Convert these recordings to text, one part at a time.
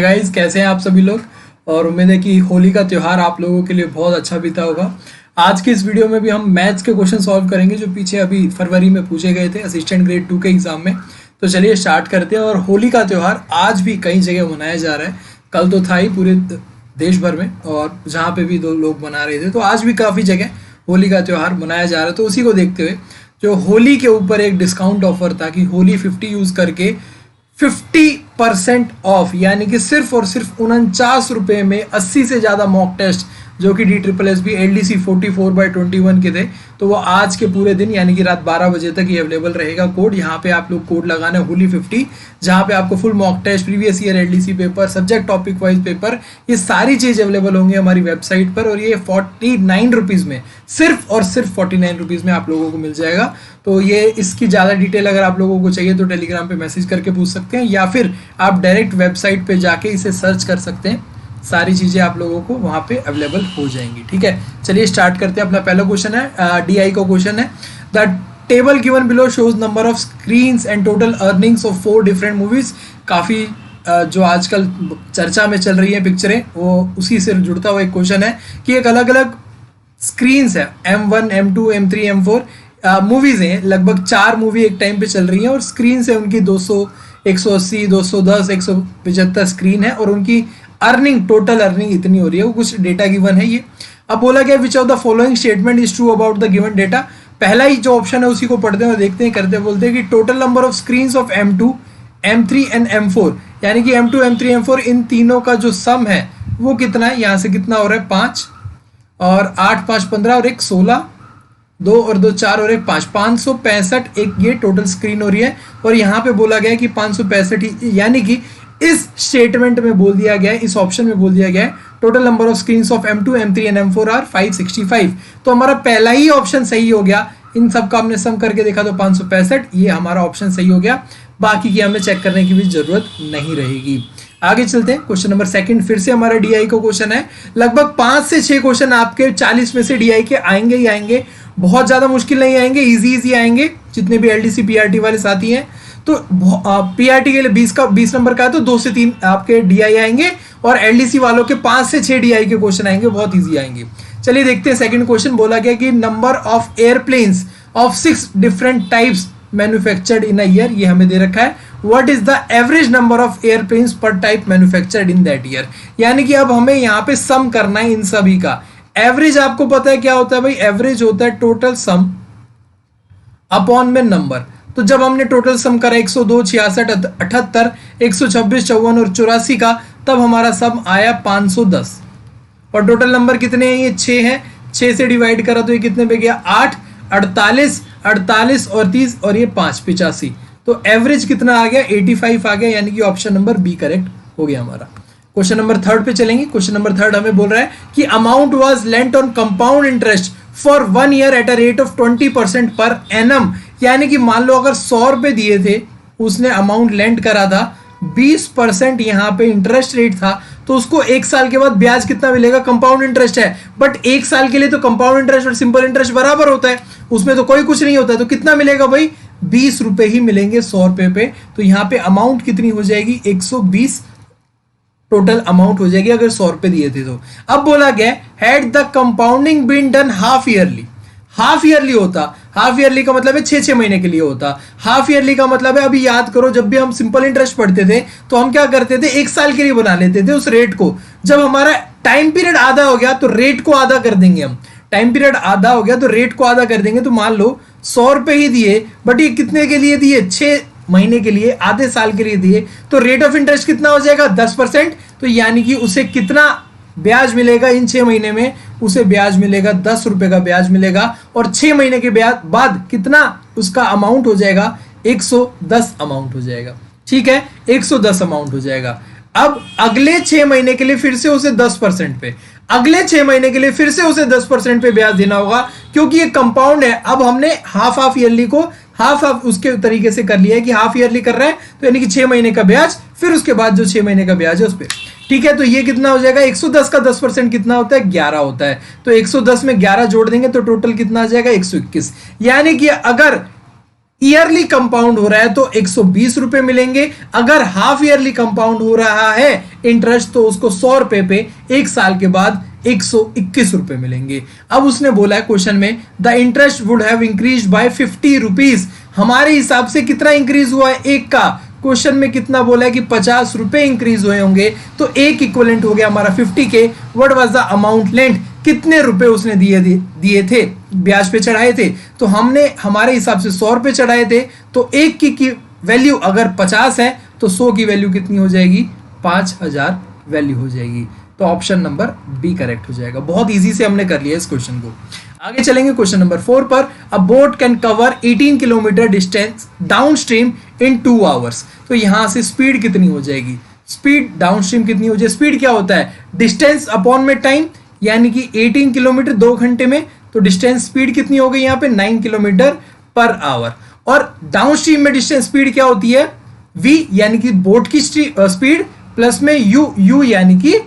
Guys, कैसे हैं आप सभी लोग। और उम्मीद है कि होली का त्यौहार आप लोगों के लिए बहुत अच्छा बीता होगा। आज की इस वीडियो में भी हम मैथ्स के क्वेश्चन सॉल्व करेंगे जो पीछे अभी फरवरी में पूछे गए थे असिस्टेंट ग्रेड 2 के एग्जाम में। तो चलिए स्टार्ट करते हैं। और होली का त्यौहार आज भी कई जगह मनाया जा रहा है। कल तो था ही पूरे देश भर में, और जहाँ पे भी दो लोग मना रहे थे, तो आज भी काफ़ी जगह होली का त्यौहार मनाया जा रहा है। तो उसी को देखते हुए जो होली के ऊपर एक डिस्काउंट ऑफर था कि होली 50 यूज़ करके 50% ऑफ, यानी कि सिर्फ और सिर्फ 49 रुपये में 80 से ज़्यादा मॉक टेस्ट जो कि DSSB LDC 44/21 के थे, तो वो आज के पूरे दिन यानी कि रात 12 बजे तक ये अवेलेबल रहेगा। कोड यहाँ पे आप लोग कोड लगाना है होली 50, जहाँ पे आपको full mock test, previous year LDC paper, subject topic wise paper, ये सारी चीज़ अवेलेबल होंगी हमारी वेबसाइट पर। और ये 49 रुपीज़ में, सिर्फ और सिर्फ 49 रुपीज़ में आप लोगों को मिल जाएगा। तो ये इसकी ज़्यादा डिटेल अगर आप लोगों को चाहिए तो टेलीग्राम पे मैसेज करके पूछ सकते हैं, या फिर आप डायरेक्ट वेबसाइट पे जाके इसे सर्च कर सकते हैं। सारी चीज़ें आप लोगों को वहाँ पे अवेलेबल हो जाएंगी। ठीक है, चलिए स्टार्ट करते हैं। अपना पहला क्वेश्चन है DI का क्वेश्चन है, the table given below shows number of screens and total earnings of 4 different movies. काफ़ी जो आजकल चर्चा में चल रही है पिक्चरें, वो उसी से जुड़ता हुआ एक क्वेश्चन है कि एक अलग अलग स्क्रीन्स है, M1, M2, M3, M4 movies हैं। लगभग 4 मूवी एक टाइम पे चल रही हैं और स्क्रीन है उनकी 200, 180, 210, 175 स्क्रीन है, और उनकी अर्निंग, टोटल अर्निंग इतनी हो रही है। वो कुछ डेटा गिवन है ये। अब बोला गया which of the following statement is true about the given data. पहला ही जो ऑप्शन है उसी को पढ़ते हैं और देखते हैं, करते हैं। बोलते हैं कि total number of screens of M2, M3 and M4, यानी कि M2, M3, M4 इन तीनों का जो सम है वो कितना है। यहाँ से कितना हो रहा है 5, और 8, 5, 15 और 1 16, 2 और 2 4 और 1 5, 565 एक ये टोटल स्क्रीन हो रही है। और यहाँ पे बोला गया है कि 565, यानी कि इस स्टेटमेंट में बोल दिया गया है, इस ऑप्शन में बोल दिया गया है total number of screens of M2, M3 and M4 are 565। तो हमारा पहला ही ऑप्शन सही हो गया। इन सब का हमने सम करके देखा तो 565, ये हमारा ऑप्शन सही हो गया। बाकी की हमें चेक करने की भी जरूरत नहीं रहेगी। आगे चलते हैं। क्वेश्चन नंबर 2 फिर से हमारा DI का क्वेश्चन है। लगभग 5 से 6 क्वेश्चन आपके 40 में से DI के आएंगे ही आएंगे। बहुत ज्यादा मुश्किल नहीं आएंगे, इजी आएंगे। जितने भी LDC PRT वाले साथी हैं, तो PRT के लिए 20 नंबर का है तो 2 से 3 आपके DI आएंगे, और LDC वालों के 5 से 6 DI के क्वेश्चन आएंगे, बहुत इजी आएंगे। चलिए देखते हैं। सेकंड क्वेश्चन बोला गया कि number of airplanes of 6 different types manufactured in a year, ये हमें दे रखा है। What is the average number of airplanes per type manufactured in that year, यानी कि अब हमें यहाँ पे सम करना है इन सभी का। एवरेज आपको पता है क्या होता है भाई, एवरेज होता है टोटल सम अपॉन में नंबर। तो जब हमने टोटल सम करा 102, 66, 78, 126, 54 और 84 का, तब हमारा सम आया 510। और टोटल नंबर कितने हैं, ये 6 है। 6 से डिवाइड करा तो ये कितने पे गया 8, 48, 48 और 30 और ये 5, 85। तो एवरेज कितना आ गया 85 आ गया, यानी कि ऑप्शन नंबर बी करेक्ट हो गया हमारा। क्वेश्चन नंबर 3 पे चलेंगे। क्वेश्चन नंबर 3 हमें बोल रहा है कि amount was lent on compound interest for 1 year at a rate of 20% per annum, यानी कि मान लो अगर 100 रुपए दिए थे, उसने अमाउंट लेंट करा था, 20% यहाँ पे इंटरेस्ट रेट था, तो उसको 1 साल के बाद ब्याज कितना मिलेगा, कंपाउंड इंटरेस्ट है। बट 1 साल के लिए तो कंपाउंड इंटरेस्ट और सिंपल इंटरेस्ट बराबर होता है, उसमें तो कोई कुछ नहीं होता है। तो कितना मिलेगा भाई, 20 रुपए ही मिलेंगे 100 रुपए पे। तो यहाँ पे अमाउंट कितनी हो जाएगी, 120 टोटल अमाउंट हो जाएगी अगर 100 रुपए दिए थे तो। अब बोला गया had the compounding been done half yearly. Half yearly होता, हाफ ईयरली का मतलब है 6-6 महीने के लिए होता। हाफ ईयरली का मतलब है, अभी याद करो, जब भी हम सिंपल इंटरेस्ट पढ़ते थे तो हम क्या करते थे, 1 साल के लिए बना लेते थे उस रेट को। जब हमारा टाइम पीरियड आधा हो गया तो रेट को आधा कर देंगे हम। टाइम पीरियड आधा हो गया तो रेट को आधा कर देंगे। तो मान लो 100 रुपए ही दिए, बट ये कितने के लिए दिए, 6 महीने के लिए, आधे साल के लिए दिए, तो रेट ऑफ इंटरेस्ट कितना हो जाएगा 10%। तो यानी कि उसे कितना ब्याज मिलेगा इन 6 महीने में, उसे ब्याज मिलेगा 10 रुपए का ब्याज मिलेगा। और 6 महीने के बाद कितना उसका अमाउंट हो जाएगा, 110 अमाउंट हो जाएगा। ठीक है, 110 अमाउंट हो जाएगा। अब अगले 6 महीने के लिए फिर से उसे 10% पे, अगले 6 महीने के लिए फिर से उसे 10% पे ब्याज देना होगा, क्योंकि ये कंपाउंड है। अब हमने हाफ ईयरली को हाफ उसके तरीके से कर लिया है कि हाफ ईयरली कर रहा है, तो यानी कि 6 महीने का ब्याज, फिर उसके बाद जो 6 महीने का ब्याज है उस पर। ठीक है, तो ये कितना हो जाएगा, 110 का 10% कितना होता है, 11 होता है। तो 110 में 11 जोड़ देंगे तो टोटल कितना आ जाएगा, 121। यानी कि अगर ईयरली कंपाउंड हो रहा है तो 120 रुपए मिलेंगे। अगर हाफ ईयरली कंपाउंड हो रहा है इंटरेस्ट तो उसको 100 रुपए पे 1 साल के बाद 121 रुपए मिलेंगे। अब उसने बोला है क्वेश्चन में the interest would have increase by 50 rupees. हमारे हिसाब से कितना इंक्रीज हुआ है एक का, क्वेश्चन में कितना बोला है कि 50 रुपए इंक्रीज हुए होंगे तो एक इक्विवेलेंट हो गया हमारा 50 के। What was the amount lent, कितने रुपए उसने दिए थे ब्याज पे चढ़ाए थे, तो हमने हमारे हिसाब से 100 रुपए चढ़ाए थे तो एक की वैल्यू अगर 50 है तो 100 की वैल्यू कितनी हो जाएगी, 5000 वैल्यू हो जाएगी। तो ऑप्शन नंबर बी करेक्ट हो जाएगा। बहुत इजी से हमने कर लिया इस क्वेश्चन को। आगे चलेंगे क्वेश्चन नंबर 4 पर। अ boat can cover 18 kilometre distance down stream in 2 hours. तो यहां से स्पीड कितनी हो जाएगी, स्पीड डाउन स्ट्रीम कितनी हो जाएगी। स्पीड क्या होता है, डिस्टेंस अपॉन में टाइम, यानी कि 18 किलोमीटर 2 घंटे में, तो डिस्टेंस स्पीड कितनी हो गई यहाँ पे 9 किलोमीटर पर आवर। और डाउन स्ट्रीम में डिस्टेंस स्पीड क्या होती है, v यानी कि बोट की स्पीड प्लस में u यानी कि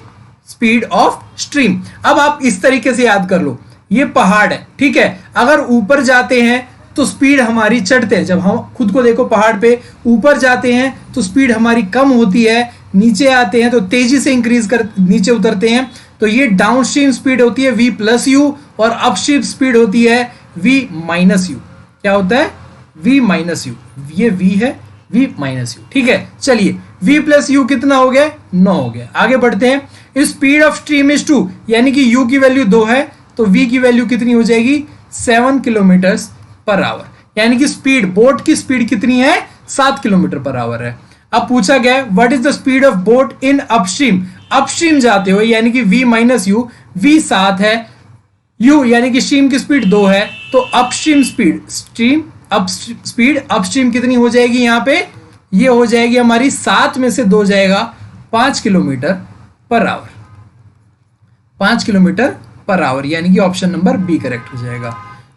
स्पीड ऑफ स्ट्रीम। अब आप इस तरीके से याद कर लो, ये पहाड़ है, ठीक है, अगर ऊपर जाते हैं तो स्पीड हमारी चढ़ते हैं, जब हम खुद को देखो पहाड़ पे ऊपर जाते हैं तो स्पीड हमारी कम होती है, नीचे आते हैं तो तेजी से इंक्रीज कर नीचे उतरते हैं। तो ये डाउन स्ट्रीम स्पीड होती है v प्लस यू और अपस्ट्रीम स्पीड होती है v माइनस यू। क्या होता है, v माइनस यू, ये v है, v माइनस यू, ठीक है। चलिए v प्लस यू कितना हो गया, 9 हो गया। आगे बढ़ते हैं। स्पीड ऑफ स्ट्रीम इज 2, यानी कि u की वैल्यू 2 है तो v की वैल्यू कितनी हो जाएगी 7 किलोमीटर पर आवर, यानी कि स्पीड बोट की स्पीड कितनी है 7 किलोमीटर पर आवर है। अब पूछा गया what is the speed of boat in upstream, upstream जाते हो यानी कि v माइनस यू, v 7 है, u यानी कि स्ट्रीम की स्पीड 2 है, तो अपस्ट्रीम स्पीड अपस्ट्रीम कितनी हो जाएगी यहाँ पे, ये हो जाएगी हमारी 7 में से 2 जाएगा 5 kilometre per hour, 5 kilometre per hour, यानी कि ऑप्शन नंबर बी करेक्ट हो जाएगा।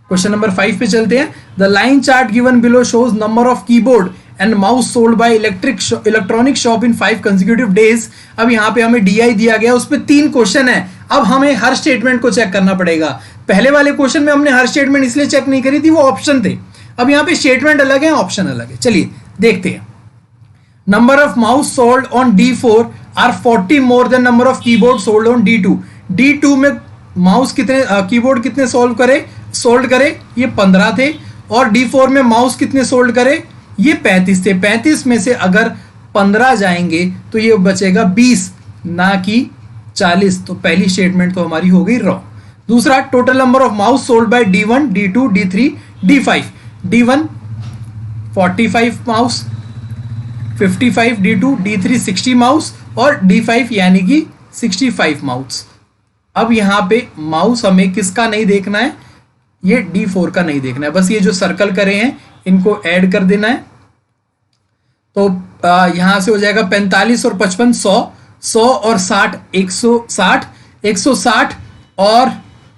क्वेश्चन नंबर 5 पे चलते हैं। The line chart given below shows number of keyboard and mouse sold by electronic shop in 5 consecutive days. अब यहाँ पे हमें DI दिया गया, उस पर 3 क्वेश्चन है। अब हमें हर स्टेटमेंट को चेक करना पड़ेगा। पहले वाले क्वेश्चन में हमने हर स्टेटमेंट इसलिए चेक नहीं करी थी, वो ऑप्शन थे। अब यहाँ पे स्टेटमेंट अलग है, ऑप्शन अलग है। चलिए देखते हैं। Number of mouse sold on D4 are 40 more than number of keyboard sold on D2। D2 में माउस कितने कीबोर्ड कितने सोल्ड करे, ये 15 थे, और D4 में माउस कितने सोल्ड करे, ये 35 थे। 35 में से अगर 15 जाएंगे तो ये बचेगा 20 ना कि 40। तो पहली स्टेटमेंट तो हमारी हो गई रॉन्ग। दूसरा, total number of mouse sold by D1 D2 D3 D5। D1 45 mouse, 55 D2 D3 60 mouse और D5 यानी कि 65 माउस। अब यहाँ पे माउस हमें किसका नहीं देखना है, ये D4 का नहीं देखना है, बस ये जो सर्कल करे हैं इनको ऐड कर देना है। तो यहां से हो जाएगा 45 और 55 100, 100 और 60 160, 160 और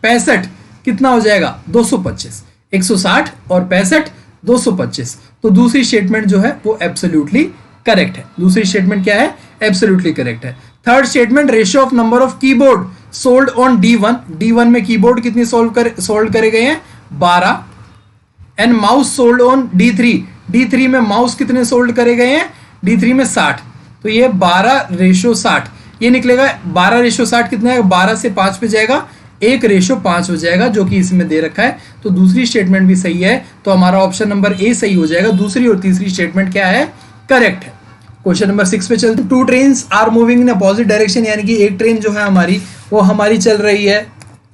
65 कितना हो जाएगा 225, 160 और 65 225। तो दूसरी स्टेटमेंट जो है वो एब्सोल्युटली करेक्ट है। दूसरी स्टेटमेंट क्या है, एब्सोल्युटली करेक्ट है। Third statement, ratio of number of keyboard sold on D1। D1 में कीबोर्ड कितने सोल्ड करे गए हैं 12, and mouse sold on D3। D3 में माउस कितने सोल्ड करे गए हैं D3 में 60। तो ये 12:60 ये निकलेगा। 12:60 कितना है, 12 से 5 पे जाएगा, 1:5 हो जाएगा, जो कि इसमें दे रखा है। तो दूसरी स्टेटमेंट भी सही है, तो हमारा ऑप्शन नंबर ए सही हो जाएगा। दूसरी और तीसरी स्टेटमेंट क्या है, करेक्ट है। क्वेश्चन नंबर 6 पे चलते हैं। 2 trains are moving in opposite direction, यानी कि एक ट्रेन जो है हमारी वो हमारी चल रही है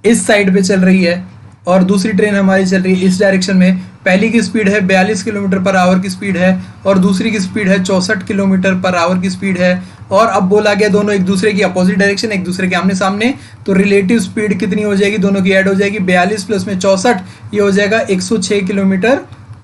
इस साइड पे चल रही है और दूसरी ट्रेन हमारी चल रही है इस डायरेक्शन में। पहली की स्पीड है 42 किलोमीटर पर आवर की स्पीड है और दूसरी की स्पीड है 64 किलोमीटर पर आवर की स्पीड है। और अब बोला गया दोनों एक दूसरे की अपोजिट डायरेक्शन, एक दूसरे के आमने सामने, तो रिलेटिव स्पीड कितनी हो जाएगी, दोनों की ऐड हो जाएगी। 42 प्लस में 64 ये हो जाएगा 106 किलोमीटर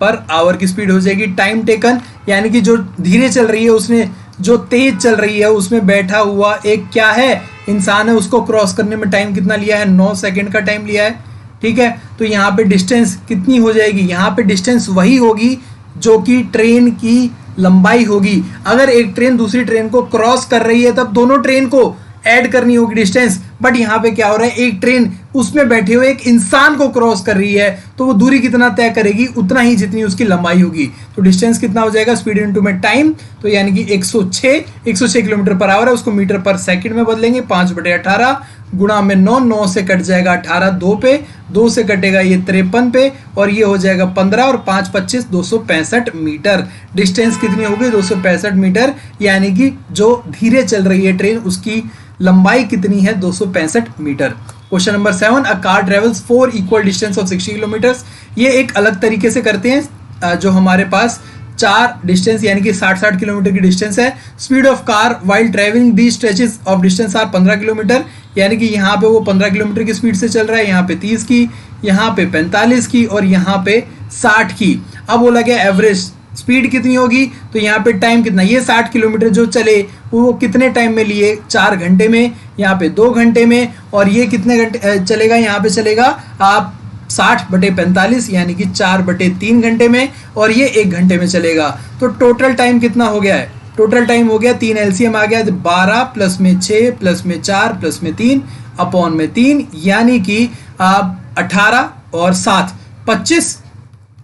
पर आवर की स्पीड हो जाएगी। टाइम टेकन, यानी कि जो धीरे चल रही है उसने, जो तेज चल रही है उसमें बैठा हुआ एक क्या है इंसान है, उसको क्रॉस करने में टाइम कितना लिया है, 9 सेकंड का टाइम लिया है। ठीक है, तो यहाँ पे डिस्टेंस कितनी हो जाएगी, यहाँ पे डिस्टेंस वही होगी जो कि ट्रेन की लंबाई होगी। अगर एक ट्रेन दूसरी ट्रेन को क्रॉस कर रही है तब दोनों ट्रेन को ऐड करनी होगी डिस्टेंस, बट यहाँ पे क्या हो रहा है, एक ट्रेन उसमें बैठे हुए एक इंसान को क्रॉस कर रही है तो वो दूरी कितना तय करेगी, उतना ही जितनी उसकी लंबाई होगी। तो डिस्टेंस कितना हो जाएगा, स्पीड इनटू में टाइम, तो यानी कि 106 किलोमीटर पर आवर है, उसको मीटर पर सेकंड में बदलेंगे। 5/18 गुणा में 9 से कट जाएगा 18 2 पे, 2 से कटेगा ये 53 पे, और ये हो जाएगा 15 और 5 25 265 मीटर। डिस्टेंस कितनी होगी, 265 मीटर, यानी कि जो धीरे चल रही है ट्रेन उसकी लंबाई कितनी है, 265 metre. Question number 7, a car travels 4 equal distance of 60 kilometres. ये एक अलग तरीके से करते हैं, जो हमारे पास 4 डिस्टेंस यानी कि 60 किलोमीटर की डिस्टेंस है। Speed of car while travelling the stretches of distance are 15 kilometre, यानी कि यहाँ पे वो 15 किलोमीटर की स्पीड से चल रहा है, यहाँ पे 30 की, यहाँ पे 45 की और यहाँ पे 60 की। अब बोला गया एवरेज स्पीड कितनी होगी, तो यहाँ पे टाइम कितना, ये 60 किलोमीटर जो चले वो कितने टाइम में लिए, 4 घंटे में, यहाँ पे 2 घंटे में, और ये कितने घंटे चलेगा, यहाँ पे चलेगा आप 60/45 यानी कि 4/3 घंटे में, और ये 1 घंटे में चलेगा। तो टोटल टाइम कितना हो गया है, टोटल टाइम हो गया 3 LCM आ गया, 12 प्लस में 6 प्लस में 4 प्लस में 3 अपॉन में 3, यानी कि आप 18 और 7 25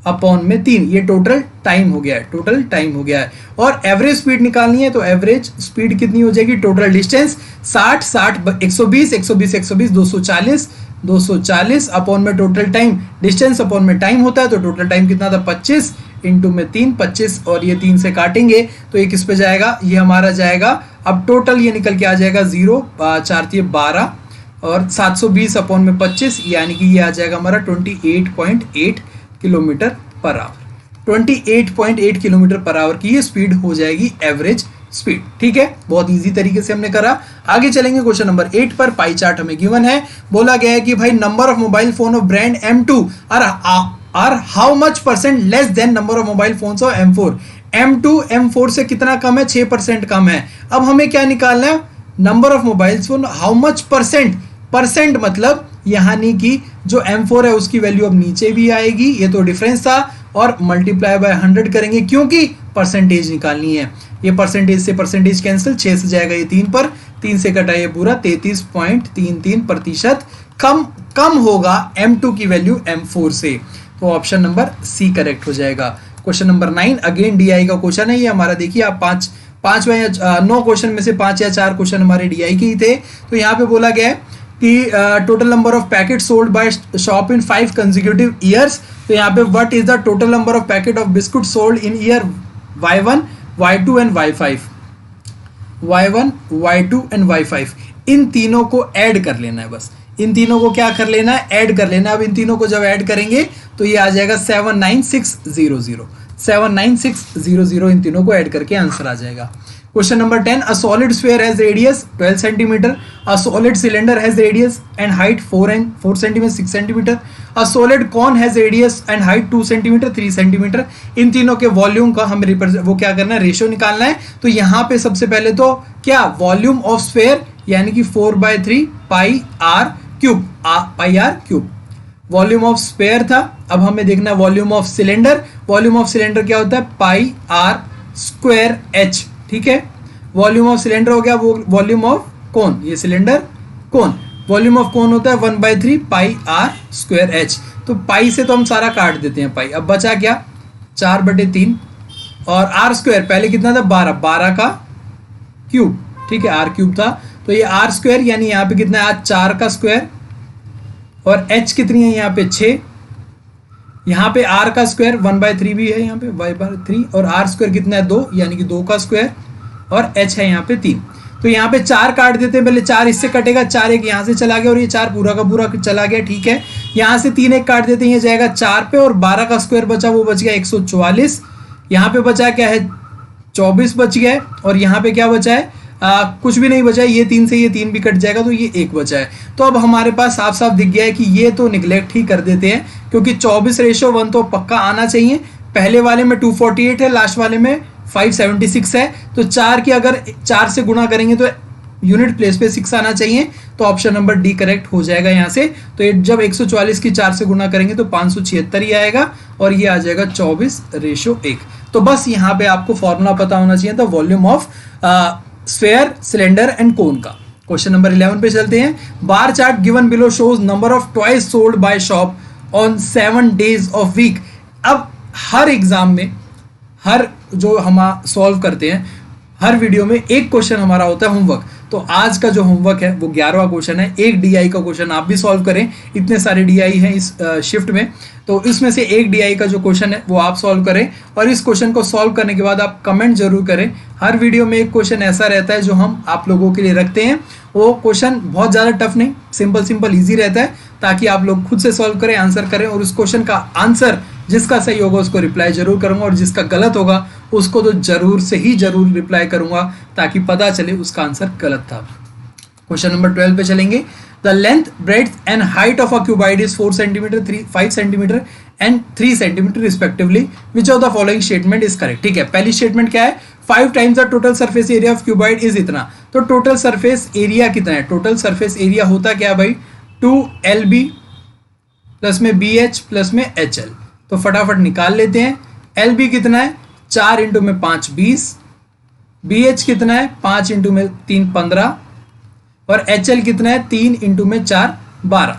अपॉन में 3, ये टोटल टाइम हो गया है, टोटल टाइम हो गया है। और एवरेज स्पीड निकालनी है, तो एवरेज स्पीड कितनी हो जाएगी, टोटल डिस्टेंस 60 120 120 120 240 अपॉन में टोटल टाइम, डिस्टेंस अपॉन में टाइम होता है, तो टोटल टाइम कितना था 25 इंटू में 3 25, और ये 3 से काटेंगे तो ये किस पे जाएगा, ये हमारा जाएगा, अब टोटल ये निकल के आ जाएगा 0 4 12 और 720 अपॉन में 25, यानी कि ये आ जाएगा हमारा 28.8 kilometre per hour. 28.8 kilometre per hour की ये स्पीड हो जाएगी एवरेज स्पीड। ठीक है, बहुत इजी तरीके से हमने करा। आगे चलेंगे क्वेश्चन नंबर 8 पर। पाई चार्ट हमें गिवन है, बोला गया है कि भाई number of mobile phone of brand M2 are how much percent less than number of mobile phones of M4। M2 M4 से कितना कम है, 6% कम है। अब हमें क्या निकालना है, number of mobile phone how much percent, percent मतलब यानी कि जो M4 है उसकी वैल्यू अब नीचे भी आएगी, ये तो डिफरेंस था, और मल्टीप्लाई बाय 100 करेंगे क्योंकि परसेंटेज निकालनी है। ये परसेंटेज से परसेंटेज कैंसिल, 6 से जाएगा ये 3 पर, 3 से कटा ये पूरा, 33.33% कम होगा M2 की वैल्यू M4 से। तो ऑप्शन नंबर सी करेक्ट हो जाएगा। क्वेश्चन नंबर 9 अगेन DI का क्वेश्चन है ये हमारा। देखिए आप 5 या 9 क्वेश्चन में से 5 या 4 क्वेश्चन हमारे DI के ही थे। तो यहाँ पे बोला गया है कि total number of packet sold by shop in 5 consecutive years. तो यहाँ पे what is the total number of packet of biscuit sold in year Y1 Y2 and Y5। Y1 Y2 and Y5 इन तीनों को ऐड कर लेना है, बस इन तीनों को क्या कर लेना है, ऐड कर लेना है। अब इन तीनों को जब ऐड करेंगे तो ये आ जाएगा 79600 79600, इन तीनों को ऐड करके आंसर आ जाएगा। Question number 10 a solid sphere has radius 12 centimetre, a solid cylinder has radius and height 4 centimetre 6 centimetre, a solid cone has radius and height 2 centimetre 3 centimetre. इन तीनों के वॉल्यूम का हमें वो क्या करना है, रेशियो निकालना है। तो यहाँ पे सबसे पहले तो क्या वॉल्यूम ऑफ स्फीयर यानी कि 4/3 pi r cube volume of sphere था। अब हमें देखना है volume of cylinder. Volume of cylinder क्या होता है, पाई आर स्क्वायर एच। ठीक है, वॉल्यूम ऑफ सिलेंडर हो गया। वो वॉल्यूम ऑफ कोन, ये cylinder cone, volume of cone होता है 1/3 पाई आर स्क्वायर एच। तो पाई से तो हम सारा काट देते हैं पाई। अब बचा क्या, 4/3 और आर स्क्वायर पहले कितना था, 12 का क्यूब। ठीक है, आर क्यूब था, तो ये आर स्क्वायर यानी यहाँ पे कितना है, 4 का स्क्वायर, और एच कितनी है यहाँ पे 6। यहाँ पे आर का स्क्वायर 1/3 भी है यहाँ पे, 1/3, और आर स्क्वायर कितना है 2 यानी कि 2 का स्क्वायर, और एच है यहाँ पे 3। तो यहाँ पे 4 काट देते हैं पहले, 4 इससे कटेगा, 4 एक यहाँ से चला गया और ये 4 पूरा का पूरा चला गया। ठीक है, यहाँ से 3 एक काट देते हैं, ये जाएगा 4 पे, और 12 का स्क्वायर बचा, वो बच गया 144। यहाँ पे बचा क्या है, 24 बच गया है, और यहाँ पे क्या बचा है, कुछ भी नहीं बचा है। ये 3 से ये 3 भी कट जाएगा, तो ये 1 बचा है। तो अब हमारे पास साफ साफ दिख गया है कि ये तो निगलेक्ट ही कर देते हैं, क्योंकि 24:1 तो पक्का आना चाहिए। पहले वाले में 248 है, लास्ट वाले में 576 है। तो 4 की अगर 4 से गुणा करेंगे तो यूनिट प्लेस पे 6 आना चाहिए। तो ऑप्शन नंबर डी करेक्ट हो जाएगा यहाँ से। तो ये जब 144 की 4 से गुणा करेंगे तो 576 ही आएगा, और ये आ जाएगा 24:1। तो बस यहाँ पे आपको फॉर्मूला पता होना चाहिए था volume of sphere, cylinder and cone का। क्वेश्चन नंबर 11 पे चलते हैं। Bar chart given below shows number of toys sold by shop on 7 days of week. अब हर एग्जाम में, हर जो हम सॉल्व करते हैं, हर वीडियो में एक क्वेश्चन हमारा होता है होमवर्क। तो आज का जो होमवर्क है वो 11वां क्वेश्चन है। एक डीआई का क्वेश्चन आप भी सॉल्व करें, इतने सारे डीआई हैं इस शिफ्ट में, तो इसमें से एक डीआई का जो क्वेश्चन है वो आप सॉल्व करें। और इस क्वेश्चन को सॉल्व करने के बाद आप कमेंट जरूर करें। हर वीडियो में एक क्वेश्चन ऐसा रहता है जो हम आप लोगों के लिए रखते हैं। वो क्वेश्चन बहुत ज़्यादा टफ नहीं, सिंपल ईजी रहता है, ताकि आप लोग खुद से सॉल्व करें, आंसर करें, और उस क्वेश्चन का आंसर जिसका सही होगा उसको रिप्लाई जरूर करूंगा, और जिसका गलत होगा उसको तो जरूर से ही जरूर रिप्लाई करूंगा, ताकि पता चले उसका आंसर गलत था। क्वेश्चन नंबर 12 पे चलेंगे। The length, breadth and height of a cuboid is 4 centimetre, 5 centimetre and 3 centimetre respectively. Which of the following statement is correct. ठीक है, पहली स्टेटमेंट क्या है? 5 times the total surface area of cuboid is इतना। तो total surface area कितना है? Total surface area होता क्या भाई? 2LB प्लस में BH प्लस में HL। तो फटाफट निकाल लेते हैं। LB कितना है? 4 इंटू में 5 20। BH कितना है? 5 इंटू में 3 15। और HL कितना है? 3 इंटू में 4 12।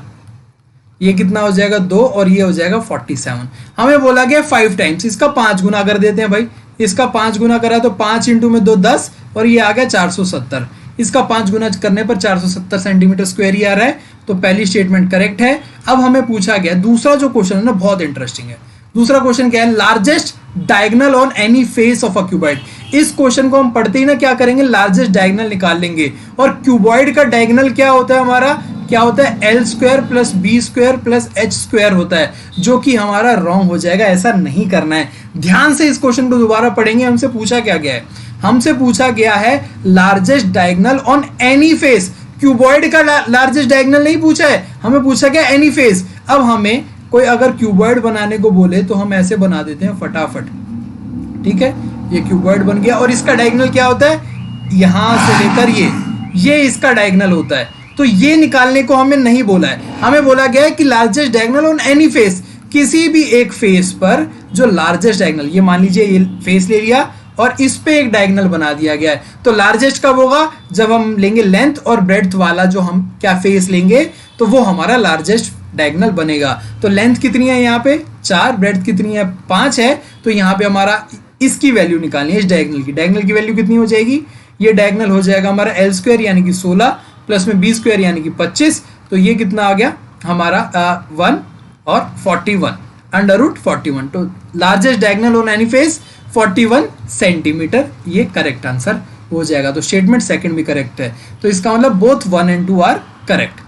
ये कितना हो जाएगा? 2, और ये हो जाएगा 47। हमें बोला गया 5 टाइम्स, इसका 5 गुना कर देते हैं भाई। इसका 5 गुना करा तो 5 इंटू में 2 10, और ये आ गया 470। इसका 5 गुना करने पर 470 सेंटीमीटर स्क्वायर ही आ रहा है। तो पहली स्टेटमेंट करेक्ट है। अब हमें पूछा गया दूसरा जो क्वेश्चन है ना, बहुत इंटरेस्टिंग है। दूसरा क्वेश्चन क्या है? Largest diagonal on any face of a cuboid. इस क्वेश्चन को हम पढ़ते ही ना क्या करेंगे? लार्जेस्ट डायगोनल निकाल लेंगे। और क्यूबॉइड का डायगोनल क्या होता है हमारा? क्या होता है? L square plus B square plus H square होता है, जो कि हमारा रॉन्ग हो जाएगा। ऐसा नहीं करना है। ध्यान से इस क्वेश्चन को दोबारा पढ़ेंगे। हमसे पूछा क्या गया है? हमसे पूछा गया है largest diagonal on any face. Cuboid का लार्जेस्ट डायगोनल नहीं पूछा है, हमें पूछा गया एनी फेस। अब हमें कोई अगर क्यूबॉइड बनाने को बोले तो हम ऐसे बना देते हैं फटाफट। ठीक है, ये क्यूबॉइड बन गया। और इसका डायगोनल क्या होता है? यहां से लेकर ये इसका डायगोनल होता है। तो ये निकालने को हमें नहीं बोला है, हमें बोला गया है कि largest diagonal on any face, किसी भी एक फेस पर जो लार्जेस्ट डायगोनल, ये मान लीजिए ये फेस ले लिया और इस पे एक डायगोनल बना दिया गया है। तो लार्जेस्ट कब होगा? जब हम लेंगे लेंथ और ब्रेड्थ वाला जो हम क्या फेस लेंगे, तो वो हमारा लार्जेस्ट डायगोनल बनेगा। तो लेंथ कितनी है यहाँ पे? 4, ब्रेड्थ कितनी है? 5 है। तो यहाँ पे हमारा इसकी वैल्यू निकालनी है, इस डायगोनल की। डायगोनल की वैल्यू कितनी हो जाएगी? ये डायगोनल हो जाएगा हमारा L स्क्वायर यानी कि 16 प्लस में B स्क्वायर यानी कि 25। तो ये कितना आ गया हमारा 1 और 41 अंडर रूट 41। तो largest diagonal on any face 41 centimetre, ये करेक्ट आंसर हो जाएगा। तो स्टेटमेंट सेकंड भी करेक्ट है। तो इसका मतलब बोथ 1 and 2 आर करेक्ट।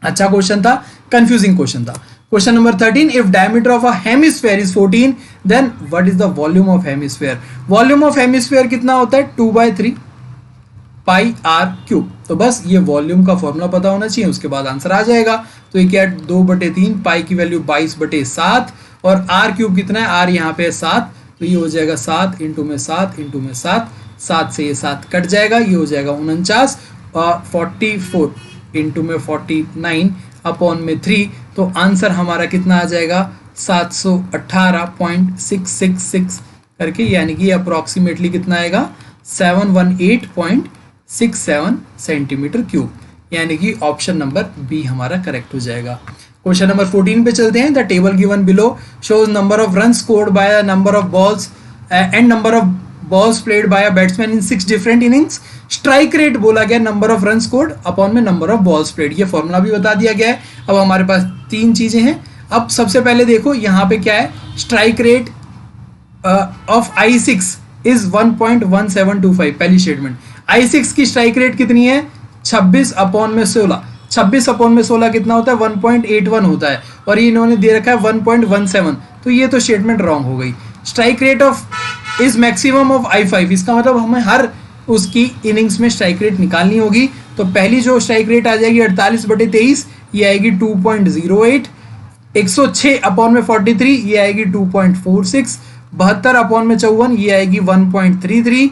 अच्छा क्वेश्चन था, कंफ्यूजिंग क्वेश्चन था। Question number 13, if diameter of a hemisphere is 14 then what is the volume of hemisphere. Volume of hemisphere कितना होता है? 2/3 पाई r क्यूब। तो बस ये वॉल्यूम का फॉर्मूला पता होना चाहिए, उसके बाद आंसर आ जाएगा। तो ये क्या? 2/3, पाई की वैल्यू 22/7, और r क्यूब कितना है? r यहाँ पे है 7, तो ये हो जाएगा 7 इंटू में 7 इंटू में 7, 7 से ये 7 कट जाएगा, ये हो जाएगा 49, और 44 इंटू में 49 अपॉन में 3। तो आंसर हमारा कितना आ जाएगा? 718.666 करके, यानी कि अप्रोक्सीमेटली कितना आएगा? 718.67 सेंटीमीटर क्यूब, यानी कि ऑप्शन नंबर बी हमारा करेक्ट हो जाएगा। क्वेश्चन नंबर 14 पे चलते हैं। The table given below shows number of run scored by number of balls and number of balls played by a batsman in 6 different innings. Strike rate बोला गया number of run scored upon में number of balls played, ये formula भी बता दिया गया है। अब हमारे पास 3 चीजें हैं। अब सबसे पहले देखो यहाँ पे क्या है? Strike rate of I6 is 1.1725, पहली स्टेटमेंट। I6 की स्ट्राइक रेट कितनी है? 26 अपॉन में 16। 26 अपॉन में 16 कितना होता है? 1.81 होता है, और ये इन्होंने दे रखा है 1.17। तो ये तो स्टेटमेंट रॉन्ग हो गई। Strike rate of is maximum of I5, इसका मतलब हमें हर उसकी इनिंग्स में स्ट्राइक रेट निकालनी होगी। तो पहली जो स्ट्राइक रेट आ जाएगी 48/23, ये आएगी 2.08। 106 अपॉन में 43, ये आएगी 2.46। 72 अपॉन में 54, ये आएगी 1.33।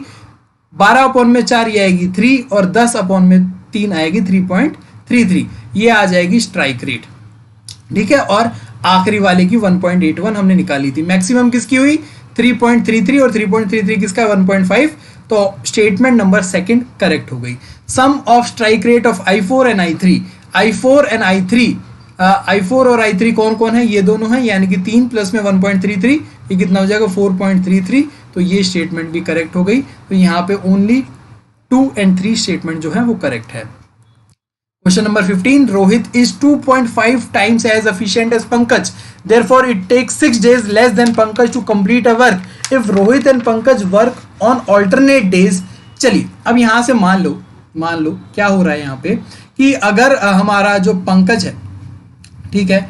12 अपॉन में 4, ये आएगी 3, और 10 अपॉन में 3 आएगी 3.33। ये आ जाएगी स्ट्राइक रेट। ठीक है, और आखिरी वाले की 1.81 हमने निकाली थी। मैक्सिमम किसकी हुई? 3.33, और 3.33 किसका? 1.5। तो स्टेटमेंट नंबर सेकंड करेक्ट हो गई। Sum of strike rate of I4 and I3, I4 and I3, I4 और I3 कौन कौन है, ये दोनों हैं, यानी कि 3 प्लस में 1.33, ये कितना हो जाएगा 4.33, तो ये स्टेटमेंट भी करेक्ट हो गई। तो यहाँ पे ओनली 2 and 3 स्टेटमेंट जो है वो करेक्ट है। Question number 15, Rohit is 2.5 times as efficient as Pankaj, therefore it takes 6 days less than Pankaj to complete a work. If Rohit and Pankaj work on alternate days, चलिए अब यहाँ से मान लो क्या हो रहा है यहाँ पे कि अगर हमारा जो पंकज है, ठीक है,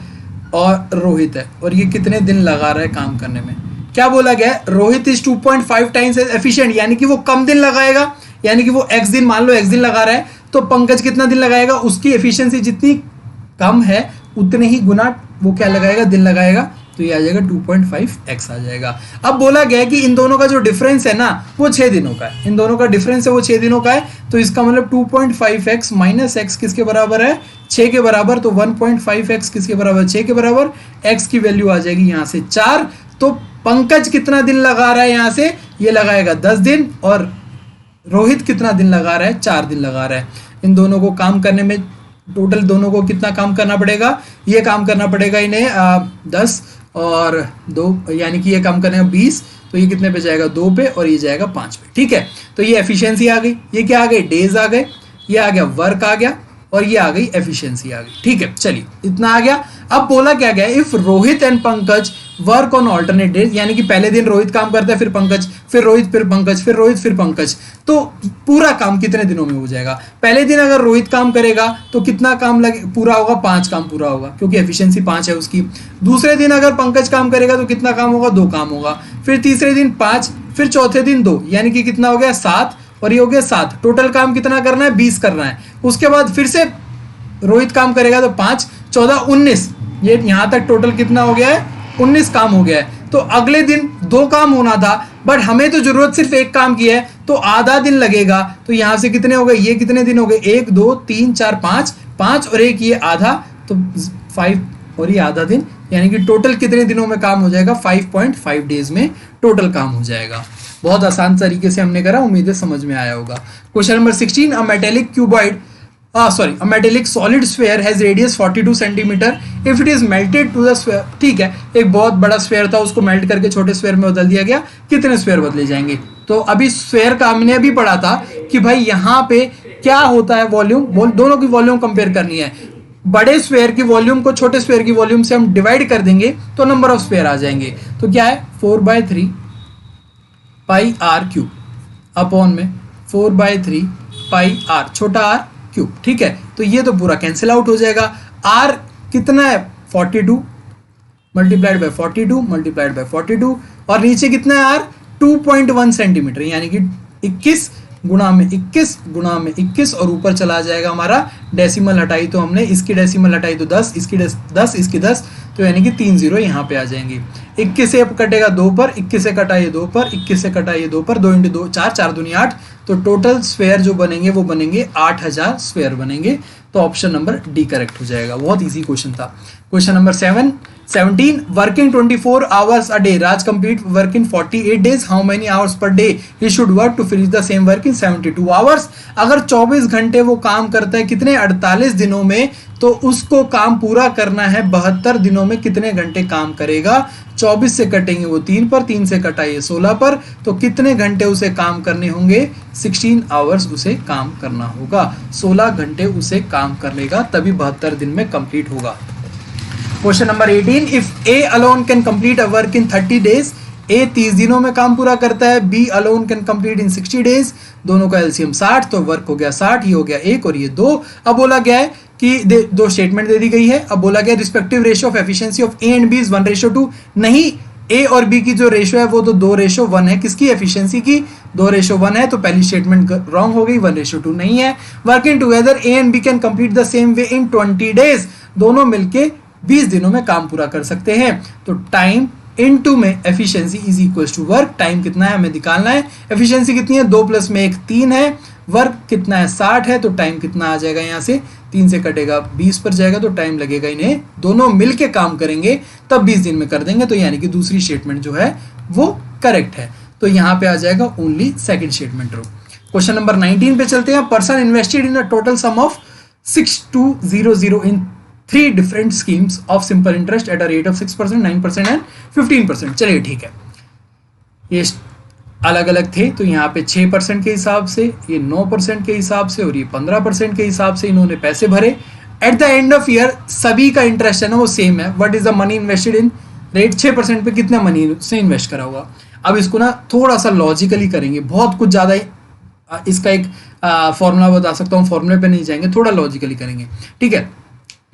और रोहित है, और ये कितने दिन लगा रहा है काम करने में, क्या बोला गया है, Rohit is 2.5 times as efficient, यानी कि वो कम दिन लगाएगा, यानी कि वो x दिन, मान लो x दिन लगा रहा है, तो पंकज कितना दिन लगाएगा, उसकी एफिशिएंसी जितनी कम है उतने ही गुना वो क्या लगाएगा, दिन लगाएगा, तो ये आ जाएगा 2.5x आ जाएगा। अब बोला गया है कि इन दोनों का जो डिफरेंस है ना वो 6 दिनों का है, इन दोनों का डिफरेंस है वो 6 दिनों का है, तो इसका मतलब 2.5x माइनस x किसके बराबर है, 6 के बराबर, तो 1.5x किसके बराबर, 6 के बराबर, x की वैल्यू आ जाएगी यहाँ से 4, तो पंकज कितना दिन लगा रहा है, यहाँ से ये लगाएगा 10 दिन, और रोहित कितना दिन लगा रहा है, 4 दिन लगा रहा है। इन दोनों को काम करने में टोटल दोनों को कितना काम करना पड़ेगा, ये काम करना पड़ेगा इन्हें 10 और 2, यानी कि ये काम करने का 20, तो ये कितने पे जाएगा, 2 पे, और ये जाएगा 5 पे, ठीक है। तो ये एफिशिएंसी आ गई, ये क्या आ गई, डेज आ गए, ये आ गया वर्क आ गया, और ये आ गई एफिशिएंसी आ गई, ठीक है। चलिए इतना आ गया। अब बोला क्या गया, if Rohit and Pankaj work on alternate days, यानी कि पहले दिन रोहित काम करता है, फिर पंकज, फिर रोहित, फिर पंकज, फिर रोहित, फिर पंकज, तो पूरा काम कितने दिनों में हो जाएगा। पहले दिन अगर रोहित काम करेगा तो कितना काम लगे पूरा होगा, 5 काम पूरा होगा, क्योंकि एफिशिएंसी 5 है उसकी। दूसरे दिन अगर पंकज काम करेगा तो कितना काम होगा, 2 काम होगा। फिर तीसरे दिन 5, फिर चौथे दिन 2, यानी कि कितना हो गया 7, और ये हो गया 7, टोटल काम कितना करना है, 20 करना है। उसके बाद फिर से रोहित काम करेगा तो 5, 14, 19, ये यहाँ तक टोटल कितना हो गया है, 19 काम हो गया है। तो अगले दिन 2 काम होना था, बट हमें तो जरूरत सिर्फ 1 काम की है, तो आधा दिन लगेगा। तो यहां से कितने हो गए, ये कितने दिन हो गए, 1 2 3 4 5 और 1 ये आधा, तो 5 और ये आधा दिन, यानी कि टोटल कितने दिनों में काम हो जाएगा, 5.5 डेज में टोटल काम हो जाएगा। बहुत आसान तरीके से हमने करा, उम्मीद है समझ में आया होगा। Question number 16, a metallic cuboid a metallic solid sphere has radius 42 centimeter if it is melted to the sphere, ठीक है, एक बहुत बड़ा स्फेयर था, उसको मेल्ट करके छोटे स्फेयर में बदल दिया गया, कितने स्फेयर बदले जाएंगे। तो अभी स्फेयर का हमने अभी पढ़ा था कि भाई यहाँ पे क्या होता है, वॉल्यूम, दोनों की वॉल्यूम कंपेयर करनी है। बड़े स्फेयर की वॉल्यूम को छोटे स्फेयर की वॉल्यूम से हम डिवाइड कर देंगे तो नंबर ऑफ स्फेयर आ जाएंगे। तो क्या है, 4/3 पाई r क्यूब अपॉन में 4/3 पाई r, छोटा r क्यूब, ठीक है। तो ये तो पूरा कैंसिल आउट हो जाएगा। r कितना है, 42 मल्टीप्लाइड बाय 42 मल्टीप्लाइड बाय 42, और नीचे कितना है r, 2.1 सेंटीमीटर, यानी कि 21 गुणा में 21 गुणा में 21, और ऊपर चला जाएगा हमारा डेसिमल हटाई, तो हमने इसकी डेसिमल हटाई तो 10, इसकी 10, इसकी 10, तो यानी कि 3 0 यहाँ पे आ जाएंगे। 21 से कटेगा 2 पर, 21 से कटा ये 2 पर, 21 से कटा ये 2 पर, 2 × 2 4, 4 दूनी 8, तो टोटल स्फेयर जो बनेंगे वो बनेंगे 8000 स्फेयर बनेंगे। तो ऑप्शन नंबर डी करेक्ट हो जाएगा। बहुत इजी क्वेश्चन था। Question number 17, working 24 hours a day, Raj complete work in 48 days, how many hours per day he should work to finish the same work in 72 hours। अगर 24 घंटे वो काम करता है कितने, 48 दिनों में, तो उसको काम पूरा करना है 72 दिनों में, कितने घंटे काम करेगा। 24 से कटेंगे वो 3 पर, 3 से कटाइए 16 पर, तो कितने घंटे उसे काम करने होंगे, 16 आवर्स उसे काम करना होगा। 16 घंटे उसे काम करनेगा, तभी 72 दिन में कंप्लीट होगा। Question number 18, if A alone can complete a work in 30 days, A 30 दिनों में काम पूरा करता है, B alone can complete in 60 days, दोनों का एलसीएम 60, तो वर्क हो गया 60, ये हो गया 1 और ये 2। अब बोला गया है कि दो स्टेटमेंट दे दी गई है। अब बोला गया respective ratio of efficiency of A and B is 1:2, नहीं, ए और बी की जो रेशियो है वो तो 2:1 है, किसकी, एफिशिएंसी की, 2:1 है, तो पहली स्टेटमेंट रॉन्ग हो गई, 1:2 नहीं है। Working together A and B can complete the same way in 20 days, दोनों मिलके 20 दिनों में काम पूरा कर सकते हैं। तो टाइम इनटू में efficiency is equal to work, time कितना है हमें निकालना है, एफिशिएंसी कितनी है, 2 + 1 3 है, वर्क कितना है 60 है, तो टाइम कितना आ जाएगा, यहाँ से 3 से कटेगा 20 पर जाएगा, तो टाइम लगेगा, इन्हें दोनों मिलके काम करेंगे तब 20 दिन में कर देंगे, तो यानी कि दूसरी स्टेटमेंट जो है वो करेक्ट है। तो यहाँ पे आ जाएगा only second statement true. Question number 19 पे चलते हैं। Person invested in a total sum of 6200 in 3 different schemes of simple interest at a rate of 6%, 9% and 15%। चलिए ठीक है, ये अलग अलग थे, तो यहाँ पे 6% के हिसाब से, ये 9% के हिसाब से और ये 15% के हिसाब से इन्होंने पैसे भरे। At the end of year सभी का इंटरेस्ट है ना वो सेम है। What is the money invested in rate 6% पे कितना मनी से इन्वेस्ट करा होगा। अब इसको ना थोड़ा सा लॉजिकली करेंगे, बहुत कुछ ज़्यादा इसका एक फॉर्मूला बता सकता हूँ, फॉर्मूले पे नहीं जाएंगे, थोड़ा लॉजिकली करेंगे, ठीक है।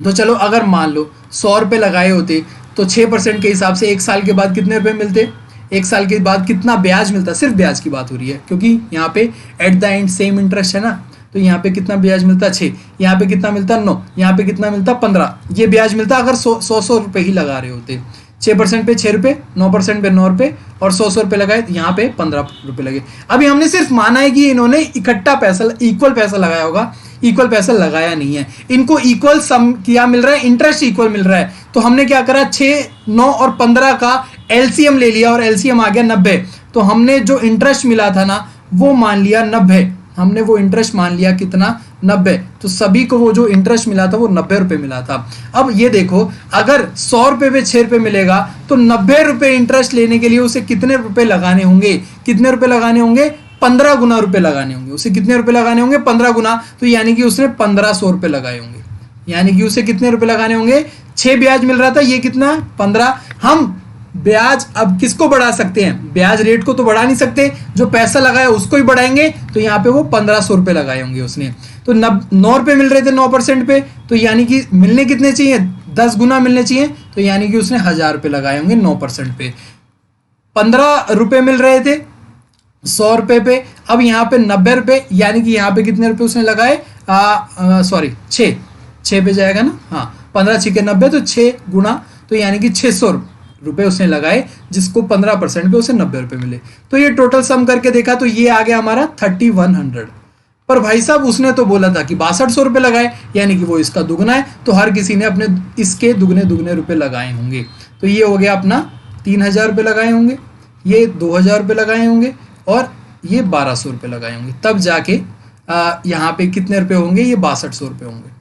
तो चलो अगर मान लो 100 रुपये लगाए होते तो 6% के हिसाब से 1 साल के बाद कितने रुपए मिलते, 1 साल के बाद कितना ब्याज मिलता, सिर्फ ब्याज की बात हो रही है क्योंकि यहाँ पे at the end same interest है ना, तो यहाँ पे कितना ब्याज मिलता 6, यहाँ पे कितना मिलता 9, यहाँ पे कितना मिलता 15, ये ब्याज मिलता अगर 100 रुपये ही लगा रहे होते। 6% पे 6 रुपये, 9% पे 9 रुपये और 100 रुपये लगाए, यहाँ पे 15 रुपये लगे। अभी हमने सिर्फ माना है कि इन्होंने इकट्ठा पैसा, इक्वल पैसा लगाया होगा, इक्वल पैसा लगाया नहीं है, इनको इक्वल सम क्या मिल रहा है, इंटरेस्ट इक्वल मिल रहा है। तो हमने क्या करा, 6, 9 और 15 का एलसीएम ले लिया और एलसीएम आ गया 90। तो हमने जो इंटरेस्ट मिला था ना वो मान लिया 90, हमने वो इंटरेस्ट मान लिया कितना 90। तो सभी को वो जो इंटरेस्ट मिला था वो 90 रुपये मिला था। अब ये देखो, अगर 100 रुपये पे 6 रुपये मिलेगा तो 90 रुपये इंटरेस्ट लेने के लिए उसे कितने रुपए लगाने होंगे, कितने रुपए लगाने होंगे, 15 गुना रुपए लगाने होंगे। उसे कितने रुपए लगाने होंगे, 15 गुना, तो यानी कि उसने 1500 रुपये लगाए होंगे। यानी कि उसे कितने रुपए लगाने होंगे, 6 ब्याज मिल रहा था, ये कितना 15। हम ब्याज अब किसको बढ़ा सकते हैं, ब्याज रेट को तो बढ़ा नहीं सकते, जो पैसा लगाया उसको ही बढ़ाएंगे। तो यहाँ पे वो 1500 रुपये लगाए होंगे उसने। तो 9 रुपये मिल रहे थे 9% पे, तो यानी कि मिलने कितने चाहिए, 10 गुना मिलने चाहिए, तो यानी कि उसने 1000 रुपये लगाए होंगे 9% पे। 15 रुपये मिल रहे थे 100 रुपये पे, अब यहाँ पे 90 रुपये, यानी कि यहाँ पे कितने रुपये उसने लगाए, सॉरी 6 पे जाएगा ना, हाँ 15 6 90, तो 6 गुना, तो यानी कि 600 रुपये उसने लगाए, जिसको 15% पे उसे 90 रुपये मिले। तो ये टोटल सम करके देखा तो ये आ गया हमारा 3100। पर भाई साहब उसने तो बोला था कि 6200 रुपये लगाए, यानी कि वो इसका दुगना है, तो हर किसी ने अपने इसके दुगने दुगने रुपये लगाए होंगे। तो ये हो गया अपना 3000 रुपये लगाए होंगे, ये 2000 रुपये लगाए होंगे और ये 1200 रुपये लगाए होंगे, तब जाके यहाँ पे कितने रुपये होंगे, ये 6200 रुपये होंगे,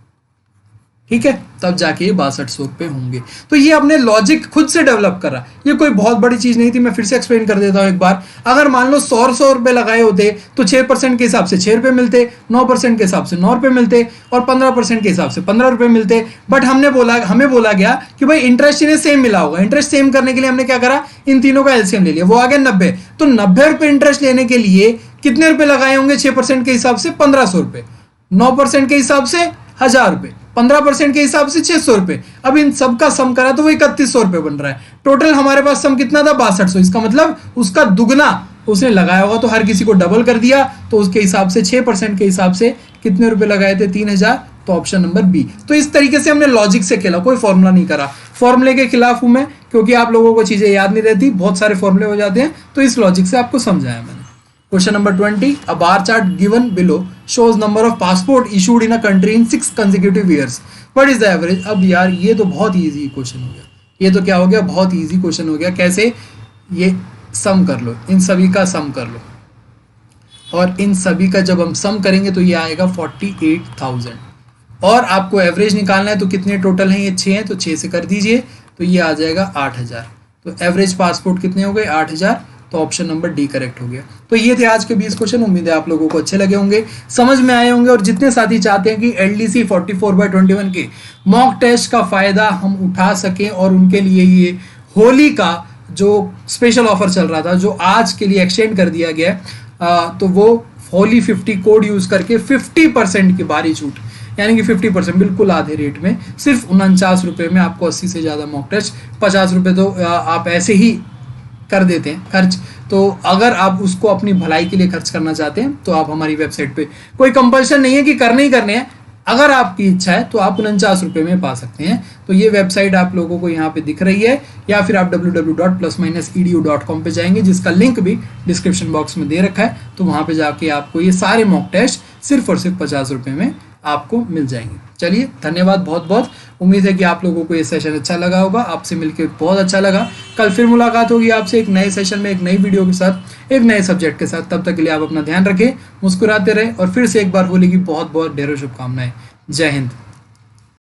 ठीक है, तब जाके ये 6200 रुपये होंगे। तो ये अपने लॉजिक खुद से डेवलप कर रहा, ये कोई बहुत बड़ी चीज नहीं थी। मैं फिर से एक्सप्लेन कर देता हूँ एक बार। अगर मान लो 100 रुपये लगाए होते तो 6% के हिसाब से 6 रुपये मिलते, 9% के हिसाब से 9 रुपये मिलते और 15% के हिसाब से 15 रुपये मिलते। बट हमें बोला गया कि भाई इंटरेस्ट इन्हें सेम मिला होगा। इंटरेस्ट सेम करने के लिए हमने क्या करा, इन तीनों का एलसीएम ले लिया, वो आ गया 90। तो 90 रुपये इंटरेस्ट लेने के लिए कितने रुपये लगाए होंगे, 6% के हिसाब से 1500 रुपये, 9% के हिसाब से 1000 रुपये, 15% के हिसाब से 600 रुपये। अब इन सबका सम करा तो वो 3100 रुपये बन रहा है। टोटल हमारे पास सम कितना था, 6200। इसका मतलब उसका दुगना उसने लगाया होगा, तो हर किसी को डबल कर दिया, तो उसके हिसाब से 6% के हिसाब से कितने रुपए लगाए थे, 3000। तो ऑप्शन नंबर बी। तो इस तरीके से हमने लॉजिक से खेला, कोई फॉर्मूला नहीं करा। फॉर्मूले के खिलाफ हूं मैं, क्योंकि आप लोगों को चीजें याद नहीं रहती, बहुत सारे फॉर्मूले हो जाते हैं, तो इस लॉजिक से आपको समझाया मैंने। Question number 20. A bar chart given below shows number of passport issued in a country in 6 consecutive years. What is the average? अब यार ये तो बहुत इजी क्वेश्चन हो गया, ये तो क्या हो गया, बहुत इजी क्वेश्चन हो गया। कैसे, ये सम कर लो, इन सभी का सम कर लो, और इन सभी का जब हम सम करेंगे तो ये आएगा 48,000। और आपको एवरेज निकालना है, तो कितने टोटल हैं, ये 6 हैं, तो 6 से कर दीजिए, तो ये आ जाएगा 8000। तो एवरेज पासपोर्ट कितने हो गए, 8000। तो ऑप्शन नंबर डी करेक्ट हो गया। तो ये थे आज के 20 क्वेश्चन। उम्मीद है आप लोगों को अच्छे लगे होंगे, समझ में आए होंगे। और जितने साथी चाहते हैं कि LDC 44/21 के मॉक टेस्ट का फायदा हम उठा सकें, और उनके लिए ये होली का जो स्पेशल ऑफर चल रहा था, जो आज के लिए एक्सटेंड कर दिया गया है, तो वो होली 50 कोड यूज करके 50% की भारी छूट, यानी कि 50% बिल्कुल आधे रेट में, सिर्फ 49 रुपये में आपको 80 से ज़्यादा मॉक टेस्ट। 50 रुपये तो आप ऐसे ही कर देते हैं खर्च, तो अगर आप उसको अपनी भलाई के लिए खर्च करना चाहते हैं तो आप हमारी वेबसाइट पे, कोई कंपल्शन नहीं है कि करने ही करने हैं, अगर आपकी इच्छा है तो आप 49 रुपये में पा सकते हैं। तो ये वेबसाइट आप लोगों को यहाँ पे दिख रही है, या फिर आप www.plus-edu.com पे जाएंगे, जिसका लिंक भी डिस्क्रिप्शन बॉक्स में दे रखा है। तो वहाँ पे जाके आपको ये सारे मॉक टेस्ट सिर्फ और सिर्फ 50 रुपये में आपको मिल जाएंगे। चलिए धन्यवाद बहुत बहुत। उम्मीद है कि आप लोगों को ये सेशन अच्छा लगा होगा, आपसे मिलकर बहुत अच्छा लगा। कल फिर मुलाकात होगी आपसे एक नए सेशन में, एक नई वीडियो के साथ, एक नए सब्जेक्ट के साथ। तब तक के लिए आप अपना ध्यान रखें, मुस्कुराते रहे और फिर से एक बार होली की बहुत बहुत ढेरों शुभकामनाएं। जय हिंद।